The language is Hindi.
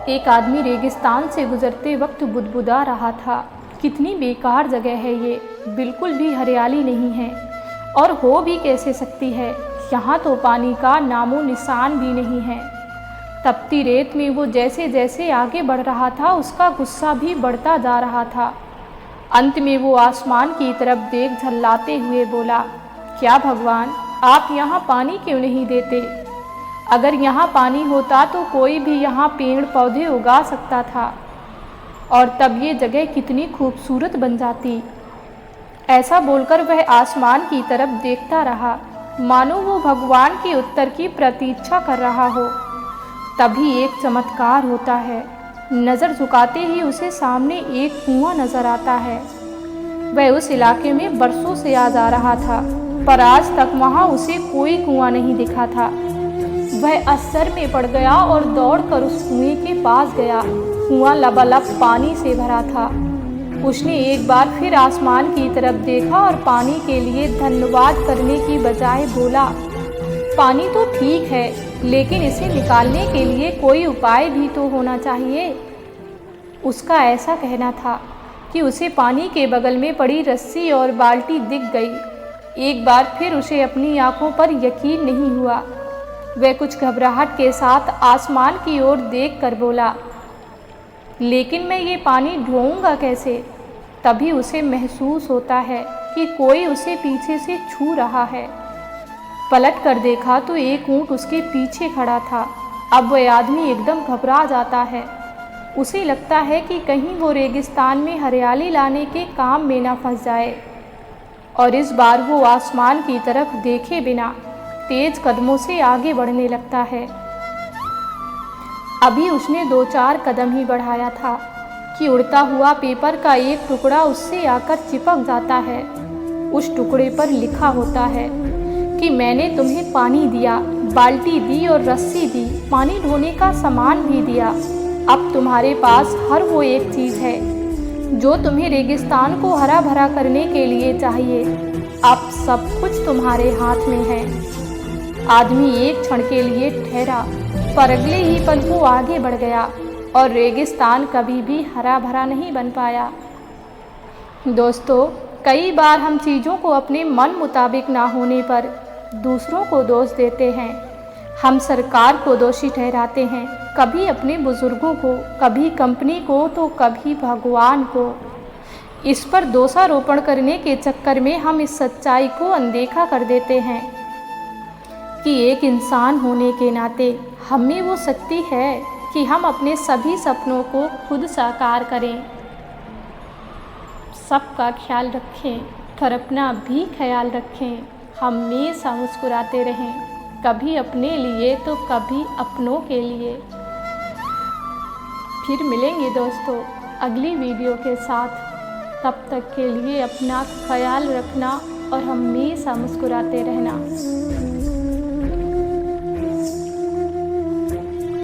एक आदमी रेगिस्तान से गुजरते वक्त बुदबुदा रहा था, कितनी बेकार जगह है ये, बिल्कुल भी हरियाली नहीं है और हो भी कैसे सकती है, यहाँ तो पानी का नामो निशान भी नहीं है। तपती रेत में वो जैसे जैसे आगे बढ़ रहा था, उसका गुस्सा भी बढ़ता जा रहा था। अंत में वो आसमान की तरफ देख झल्लाते हुए बोला, क्या भगवान, आप यहाँ पानी क्यों नहीं देते? अगर यहाँ पानी होता तो कोई भी यहाँ पेड़ पौधे उगा सकता था और तब ये जगह कितनी खूबसूरत बन जाती। ऐसा बोलकर वह आसमान की तरफ देखता रहा, मानो वो भगवान के उत्तर की प्रतीक्षा कर रहा हो। तभी एक चमत्कार होता है। नज़र झुकाते ही उसे सामने एक कुआं नज़र आता है। वह उस इलाके में बरसों से आ जा रहा था, पर आज तक वहाँ उसे कोई कुआं नहीं दिखा था। वह आश्चर्य में पड़ गया और दौड़कर उस कुएं के पास गया। कुआं लबालब पानी से भरा था। उसने एक बार फिर आसमान की तरफ देखा और पानी के लिए धन्यवाद करने की बजाय बोला, पानी तो ठीक है, लेकिन इसे निकालने के लिए कोई उपाय भी तो होना चाहिए। उसका ऐसा कहना था कि उसे पानी के बगल में पड़ी रस्सी और बाल्टी दिख गई। एक बार फिर उसे अपनी आंखों पर यकीन नहीं हुआ। वह कुछ घबराहट के साथ आसमान की ओर देखकर बोला, लेकिन मैं ये पानी ढोऊंगा कैसे? तभी उसे महसूस होता है कि कोई उसे पीछे से छू रहा है। पलट कर देखा तो एक ऊंट उसके पीछे खड़ा था। अब वह आदमी एकदम घबरा जाता है। उसे लगता है कि कहीं वो रेगिस्तान में हरियाली लाने के काम में ना फंस जाए, और इस बार वो आसमान की तरफ देखे बिना तेज कदमों से आगे बढ़ने लगता है। अभी उसने 2-4 कदम ही बढ़ाया था कि उड़ता हुआ पेपर का एक टुकड़ा उससे आकर चिपक जाता है। उस टुकड़े पर लिखा होता है कि मैंने तुम्हें पानी दिया, बाल्टी दी और रस्सी दी, पानी ढोने का सामान भी दिया। अब तुम्हारे पास हर वो एक चीज़ है जो तुम्हें रेगिस्तान को हरा भरा करने के लिए चाहिए। अब सब कुछ तुम्हारे हाथ में है। आदमी एक क्षण के लिए ठहरा, पर अगले ही पल वो आगे बढ़ गया और रेगिस्तान कभी भी हरा भरा नहीं बन पाया। दोस्तों, कई बार हम चीज़ों को अपने मन मुताबिक ना होने पर दूसरों को दोष देते हैं। हम सरकार को दोषी ठहराते हैं, कभी अपने बुजुर्गों को, कभी कंपनी को, तो कभी भगवान को। इस पर दोषारोपण करने के चक्कर में हम इस सच्चाई को अनदेखा कर देते हैं कि एक इंसान होने के नाते हम में वो शक्ति है कि हम अपने सभी सपनों को खुद साकार करें। सबका ख्याल रखें, पर अपना भी ख्याल रखें। हमेशा मुस्कुराते रहें, कभी अपने लिए तो कभी अपनों के लिए। फिर मिलेंगे दोस्तों अगली वीडियो के साथ। तब तक के लिए अपना ख्याल रखना और हमेशा मुस्कुराते रहना।